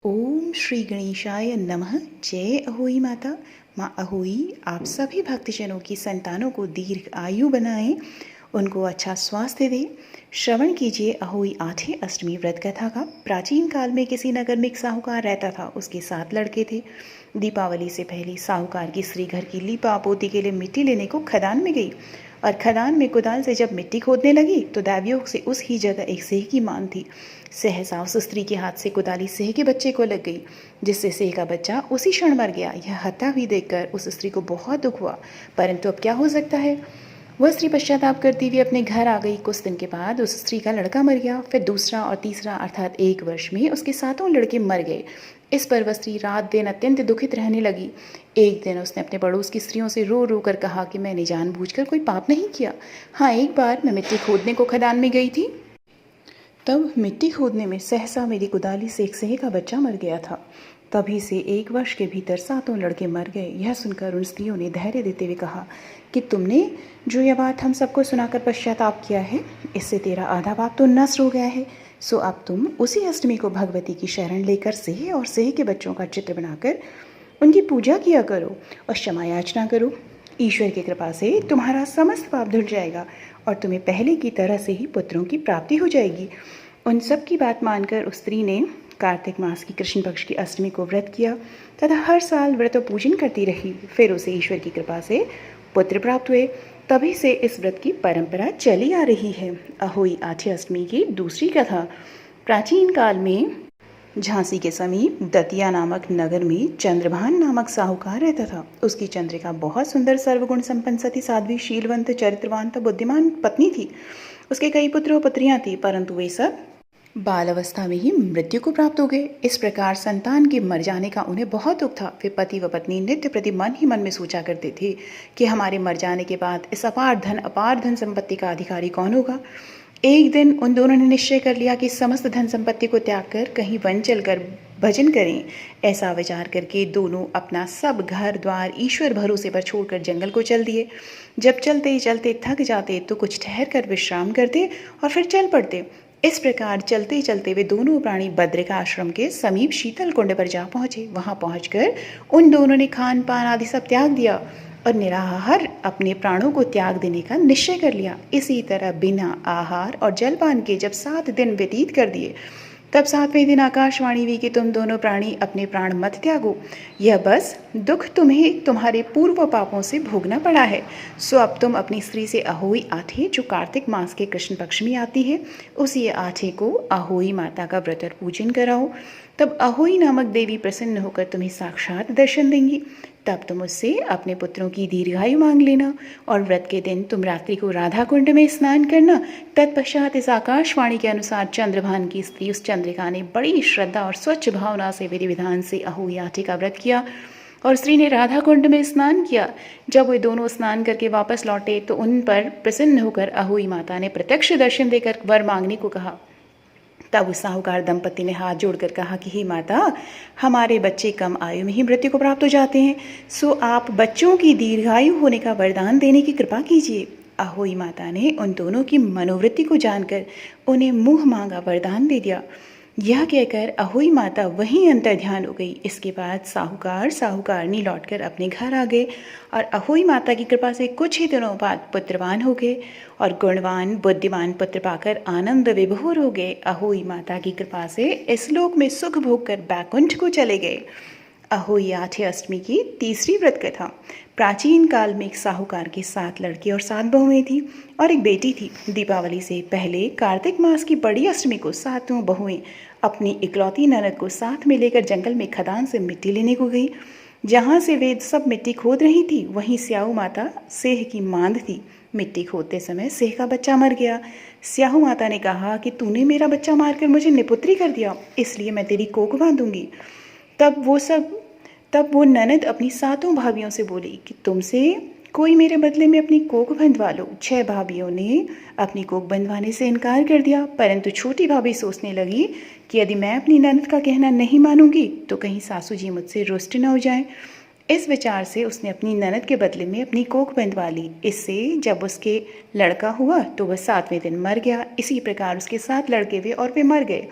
ओम श्री गणेशाय नमः। जय अहोई माता। माँ अहोई आप सभी भक्तजनों की संतानों को दीर्घ आयु बनाएं, उनको अच्छा स्वास्थ्य दे। श्रवण कीजिए अहोई आठे अष्टमी व्रत कथा का। प्राचीन काल में किसी नगर में एक साहूकार रहता था। उसके 7 लड़के थे। दीपावली से पहले साहूकार की स्त्री घर की लीपा पोती के लिए मिट्टी लेने को खदान में गई और खदान में कुदाल से जब मिट्टी खोदने लगी तो दैवयोग से उस ही जगह एक सेह की मान थी। सहसा उस स्त्री के हाथ से कुदाली सेह के बच्चे को लग गई, जिससे सेह का बच्चा उसी क्षण मर गया। यह हत्या हुई देखकर उस स्त्री को बहुत दुख हुआ, परंतु अब क्या हो सकता है। वह स्त्री पश्चाताप करती हुई अपने घर आ गई। कुछ दिन के बाद उस स्त्री का लड़का मर गया। फिर दूसरा और तीसरा अर्थात 1 वर्ष में उसके 7 लड़के मर गए। इस पर वह स्त्री रात दिन अत्यंत दुखित रहने लगी। एक दिन उसने अपने पड़ोस की स्त्रियों से रो रो कर कहा कि मैंने जानबूझकर कोई पाप नहीं किया। हाँ, एक बार मैं मिट्टी खोदने को खदान में गई थी, तब मिट्टी खोदने में सहसा मेरी कुदाली से एक सेह का बच्चा मर गया था। तभी से 1 वर्ष के भीतर 7 लड़के मर गए। यह सुनकर उन स्त्रियों ने धैर्य देते हुए कहा कि तुमने जो यह बात हम सबको सुनाकर पश्चाताप किया है, इससे तेरा आधा पाप तो नष्ट हो गया है। सो अब तुम उसी अष्टमी को भगवती की शरण लेकर सेह और सेह के बच्चों का चित्र बनाकर उनकी पूजा किया करो और क्षमा याचना करो। ईश्वर की कृपा से तुम्हारा समस्त पाप धुल जाएगा और तुम्हें पहले की तरह से ही पुत्रों की प्राप्ति हो जाएगी। उन सब की बात मानकर उस स्त्री ने कार्तिक मास की कृष्ण पक्ष की अष्टमी को व्रत किया तथा हर साल व्रत और पूजन करती रही। फिर उसे ईश्वर की कृपा से पुत्र प्राप्त हुए। तभी से इस व्रत की परंपरा चली आ रही है। अहोई आठी अष्टमी की दूसरी कथा। प्राचीन काल में झांसी के समीप दतिया नामक नगर में चंद्रभान नामक साहूकार रहता था। उसकी चंद्रिका बहुत सुंदर, सर्वगुण संपन्न, सती, साध्वी, शीलवंत, चरित्रवान, बुद्धिमान पत्नी थी। उसके कई पुत्र और पुत्रियां थी, परंतु वे सब बाल अवस्था में ही मृत्यु को प्राप्त हो गए। इस प्रकार संतान के मर जाने का उन्हें बहुत दुख था। वे पति व पत्नी नित्य प्रति मन ही मन में सोचा करते थे कि हमारे मर जाने के बाद इस अपार धन संपत्ति का अधिकारी कौन होगा। एक दिन उन दोनों ने निश्चय कर लिया कि समस्त धन संपत्ति को त्याग कर कहीं वन चलकर भजन करें। ऐसा विचार करके दोनों अपना सब घर द्वार ईश्वर भरोसे पर छोड़कर जंगल को चल दिए। जब चलते चलते थक जाते तो कुछ ठहर कर विश्राम करते और फिर चल पड़ते। इस प्रकार चलते चलते वे दोनों प्राणी बद्रिका आश्रम के समीप शीतल कुंड पर जा पहुंचे। वहां पहुंचकर उन दोनों ने खान पान आदि सब त्याग दिया और निराहार अपने प्राणों को त्याग देने का निश्चय कर लिया। इसी तरह बिना आहार और जलपान के जब 7 दिन व्यतीत कर दिए, तब 7वें दिन आकाशवाणी हुई कि तुम दोनों प्राणी अपने प्राण मत त्यागो। यह बस दुख तुम्हें तुम्हारे पूर्व पापों से भोगना पड़ा है। सो अब तुम अपनी स्त्री से अहोई आठे, जो कार्तिक मास के कृष्ण पक्ष में आती है, उसी आठे को अहोई माता का व्रत और पूजन कराओ। तब अहोई नामक देवी प्रसन्न होकर तुम्हें साक्षात दर्शन देंगी। तब तुम उससे अपने पुत्रों की दीर्घायु मांग लेना और व्रत के दिन तुम रात्रि को राधा कुंड में स्नान करना। तत्पश्चात इस आकाशवाणी के अनुसार चंद्रभान की स्त्री उस चंद्रिका ने बड़ी श्रद्धा और स्वच्छ भावना से विधि विधान से अहोई आठे का व्रत किया और स्त्री ने राधा कुंड में स्नान किया। जब वे दोनों स्नान करके वापस लौटे तो उन पर प्रसन्न होकर अहोई माता ने प्रत्यक्ष दर्शन देकर वर मांगने को कहा। तब उस साहूकार दंपति ने हाथ जोड़कर कहा कि हे माता, हमारे बच्चे कम आयु में ही मृत्यु को प्राप्त हो जाते हैं, सो आप बच्चों की दीर्घायु होने का वरदान देने की कृपा कीजिए। अहोई माता ने उन दोनों की मनोवृत्ति को जानकर उन्हें मुंह मांगा वरदान दे दिया। यह कहकर अहोई माता वहीं अंतर्ध्यान हो गई। इसके बाद साहूकार साहूकारनी लौटकर अपने घर आ गए और अहोई माता की कृपा से कुछ ही दिनों बाद पुत्रवान हो गए और गुणवान बुद्धिमान पुत्र पाकर आनंद विभोर हो गए। अहोई माता की कृपा से इस लोक में सुख भोग कर बैकुंठ को चले गए। अहोई आठे अष्टमी की तीसरी व्रत कथा। प्राचीन काल में एक साहूकार के 7 लड़के और 7 बहुएं थी और एक बेटी थी। दीपावली से पहले कार्तिक मास की बड़ी अष्टमी को 7 बहुएं अपनी इकलौती ननद को साथ में लेकर जंगल में खदान से मिट्टी लेने को गई। जहाँ से वे सब मिट्टी खोद रही थी, वहीं स्याहू माता सेह की मांद थी। मिट्टी खोदते समय सेह का बच्चा मर गया। स्याहू माता ने कहा कि तूने मेरा बच्चा मारकर मुझे निपुत्री कर दिया, इसलिए मैं तेरी कोख बांधूंगी। तब वो ननद अपनी 7 भाभियों से बोली कि तुमसे कोई मेरे बदले में अपनी कोख बंधवा लो। 6 भाभियों ने अपनी कोख बंधवाने से इनकार कर दिया, परंतु छोटी भाभी सोचने लगी कि यदि मैं अपनी ननद का कहना नहीं मानूंगी तो कहीं सासू जी मुझसे रुष्ट न हो जाएं। इस विचार से उसने अपनी ननद के बदले में अपनी कोख बंधवा ली। इससे जब उसके लड़का हुआ तो वह 7वें दिन मर गया। इसी प्रकार उसके 7 लड़के हुए और वे मर गए।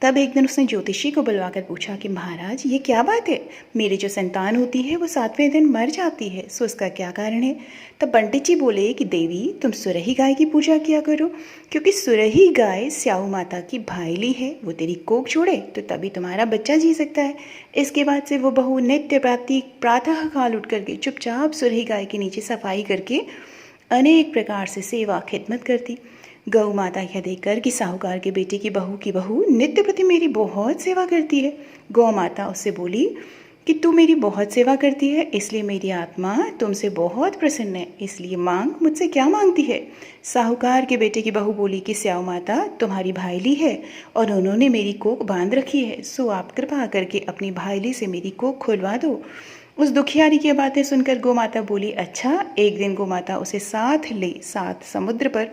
तब एक दिन उसने ज्योतिषी को बुलवाकर पूछा कि महाराज ये क्या बात है, मेरी जो संतान होती है वो 7वें दिन मर जाती है, सो उसका क्या कारण है। तब पंडित जी बोले कि देवी तुम सुरही गाय की पूजा किया करो, क्योंकि सुरही गाय स्याऊ माता की भाईली है, वो तेरी कोख छोड़े तो तभी तुम्हारा बच्चा जी सकता है। इसके बाद से वो बहू नित्य प्रातः काल उठ करके चुपचाप सुरही गाय के नीचे सफाई करके अनेक प्रकार से सेवा खिदमत करती। गौ माता यह देखकर कि साहूकार के बेटे की बहू नित्य प्रति मेरी बहुत सेवा करती है, गौ माता उससे बोली कि तू मेरी बहुत सेवा करती है, इसलिए मेरी आत्मा तुमसे बहुत प्रसन्न है, इसलिए मांग, मुझसे क्या मांगती है। साहूकार के बेटे की बहू बोली कि स्याऊ माता तुम्हारी भाईली है और उन्होंने मेरी कोख बांध रखी है, सो आप कृपा करके अपनी भाईली से मेरी कोख खुलवा दो। उस दुखियारी की बातें सुनकर गौ माता बोली, अच्छा। एक दिन गौ माता उसे साथ ले 7 समुद्र पर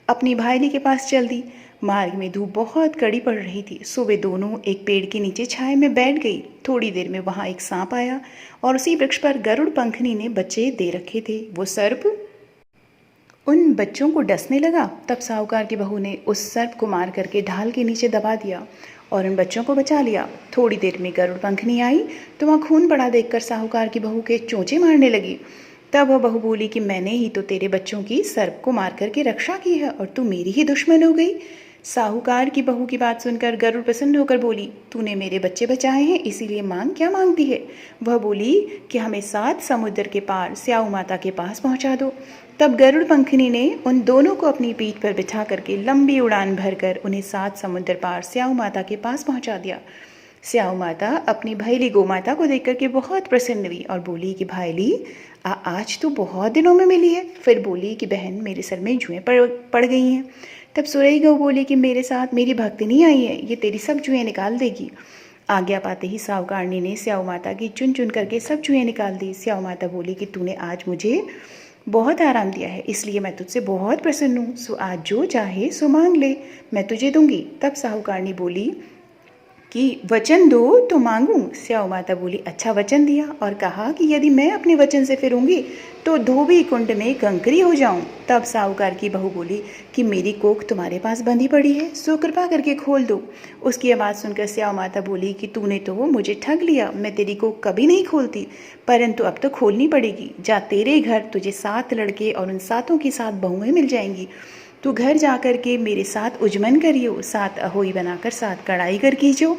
अपनी भाईली के पास चल दी। मार्ग में धूप बहुत कड़ी पड़ रही थी, सो वे दोनों एक पेड़ के नीचे छाए में बैठ गई। थोड़ी देर में वहाँ एक सांप आया और उसी वृक्ष पर गरुड़ पंखनी ने बच्चे दे रखे थे। वो सर्प उन बच्चों को डसने लगा। तब साहूकार की बहू ने उस सर्प को मार करके ढाल के नीचे दबा दिया और उन बच्चों को बचा लिया। थोड़ी देर में गरुड़ पंखनी आई तो वहाँ खून पड़ा देखकर साहूकार की बहू के चोंचे मारने लगी। तब वह बहू बोली कि मैंने ही तो तेरे बच्चों की सर्प को मार करके रक्षा की है और तू मेरी ही दुश्मन हो गई। साहूकार की बहू की बात सुनकर गरुड़ प्रसन्न होकर बोली, तूने मेरे बच्चे बचाए हैं, इसीलिए मांग, क्या मांगती है। वह बोली कि हमें 7 समुद्र के पार स्याऊ माता के पास पहुंचा दो। तब गरुड़ पंखनी ने उन दोनों को अपनी पीठ पर बिठा करके लंबी उड़ान भरकर उन्हें 7 समुद्र पार स्याऊ माता के पास पहुंचा दिया। स्याऊ माता अपनी भाईली गौ माता को देख करके बहुत प्रसन्न हुई और बोली कि भाईली आज तो बहुत दिनों में मिली है। फिर बोली कि बहन मेरे सर में जुएं पड़ गई हैं। तब सुरई गौ बोली कि मेरे साथ मेरी भक्तिनी आई है, ये तेरी सब जुएं निकाल देगी। आज्ञा पाते ही साहूकारनी ने स्याऊ माता की चुन चुन करके सब जुएं निकाल दी। स्याऊ माता बोली कि तूने आज मुझे बहुत आराम दिया है, इसलिए मैं तुझसे बहुत प्रसन्न हूँ, सो आज जो चाहे सो मांग ले, मैं तुझे दूंगी। तब साहूकारनी बोली कि वचन दो तो मांगूं। स्याऊ माता बोली, अच्छा वचन दिया और कहा कि यदि मैं अपने वचन से फिरूंगी तो धोबी कुंड में कंकरी हो जाऊं। तब साहूकार की बहू बोली कि मेरी कोख तुम्हारे पास बंधी पड़ी है, सो कृपा करके खोल दो। उसकी आवाज़ सुनकर स्याऊ माता बोली कि तूने तो मुझे ठग लिया, मैं तेरी कोख कभी नहीं खोलती, परंतु अब तो खोलनी पड़ेगी। जा, तेरे घर तुझे 7 लड़के और उन 7 की 7 बहुएं मिल जाएंगी। तू घर जा कर के मेरे साथ उजमन करियो, 7 अहोई बनाकर 7 कढ़ाई कर कीजियो।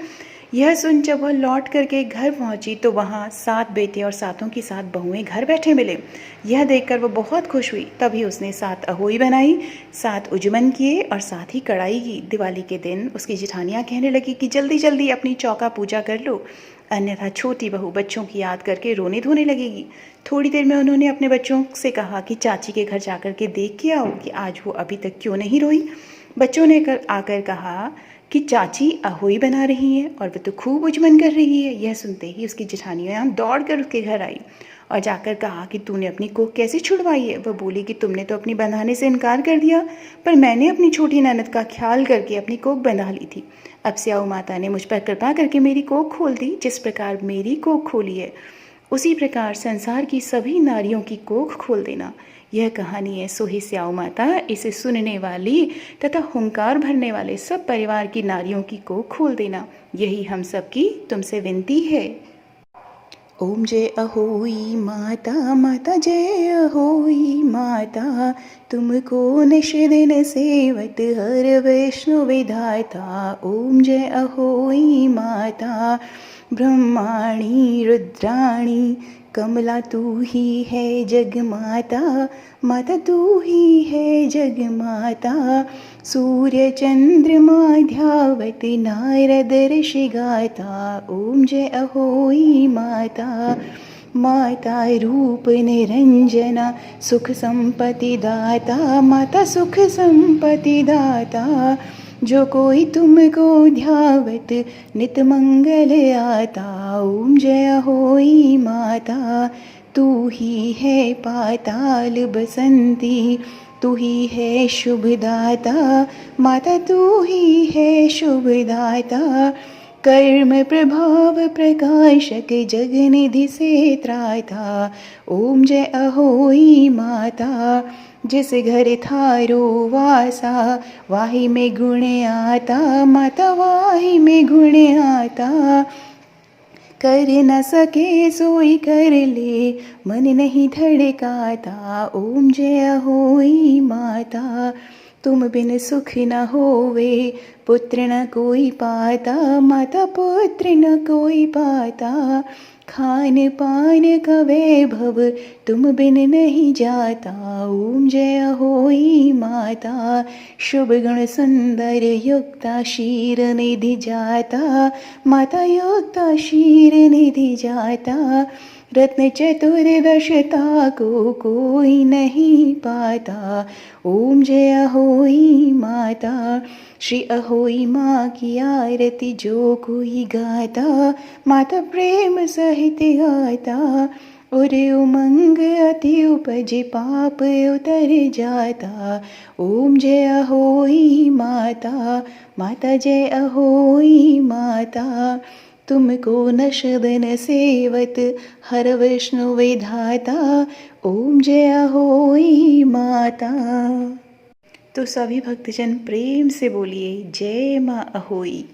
यह सुन जब वह लौट करके घर पहुंची तो वहाँ 7 बेटे और 7 की 7 बहुएं घर बैठे मिले। यह देखकर वह बहुत खुश हुई। तभी उसने 7 अहोई बनाई, 7 उजमन किए और 7 ही कढ़ाई की। दिवाली के दिन उसकी जेठानियाँ कहने लगी कि जल्दी जल्दी अपनी चौका पूजा कर लो, अन्यथा छोटी बहू बच्चों की याद करके रोने धोने लगेगी। थोड़ी देर में उन्होंने अपने बच्चों से कहा कि चाची के घर जाकर के देख के आओ कि आज वो अभी तक क्यों नहीं रोई। बच्चों ने आकर कहा कि चाची अहोई बना रही हैं और वह तो खूब उजमन कर रही है। यह सुनते ही उसकी जेठानियाँ दौड़ कर उसके घर आई और जाकर कहा कि तूने अपनी कोख कैसे छुड़वाई है। वह बोली कि तुमने तो अपनी बंधाने से इनकार कर दिया, पर मैंने अपनी छोटी ननद का ख्याल करके अपनी कोख बंधा ली थी। अब स्याऊ माता ने मुझ पर कृपा करके मेरी कोख खोल दी। जिस प्रकार मेरी कोख खोली है उसी प्रकार संसार की सभी नारियों की कोख खोल देना। यह कहानी है सोहे स्याऊ माता, इसे सुनने वाली तथा हुंकार भरने वाले सब परिवार की नारियों की कोख खोल देना, यही हम सबकी तुमसे विनती है। ओम जय अहोई माता, माता जय अहोई माता, तुमको निश दिन सेवत हर वैष्णव विधाता। ओम जय अहोई माता, ब्रह्माणी रुद्राणी कमला तू ही है जग माता, माता तू ही है जग माता। सूर्य चंद्रमा ध्यावत नारद ऋषि गाता। ओम जय अहोई माता, माता रूप निरंजना सुख संपत्ति दाता, माता सुख संपत्ति दाता। जो कोई तुमको ध्यावत नित मंगल आता। ओम जय अहोई माता, तू ही है पाताल बसंती, तू ही है शुभदाता, माता तू ही है शुभदाता। कर्म प्रभाव प्रकाशक जगनिधि से त्राता। ओम जय अहोई माता। जिस घर थारो वासा वाही में गुण आता। माता वाही में गुण आता। कर न सके सोई कर ले मन नहीं धड़काता। ओम जय अहोई माता। तुम बिन सुख न होवे पुत्र न कोई पाता। माता पुत्र न कोई पाता। खान पान का वैभव तुम बिन नहीं जाता। ओम जय अहोई माता। शुभ गुण सुंदर युक्ता शीर निधि जाता। माता युक्ता शीर निधि जाता। रत्न चतुर्दशता को कोई नहीं पाता। ओम जय अहोई माता। श्री अहोई माँ की आरती जो कोई गाता। माता प्रेम सहित गाता। और उमंग अति उपज पाप उतर जाता। ओम जय अहोई माता। माता जय अहोई माता। तुमको न शदन सेवत हर विष्णु विधाता। ओम जय अहोई माता। तो सभी भक्तजन प्रेम से बोलिए जय माँ अहोई।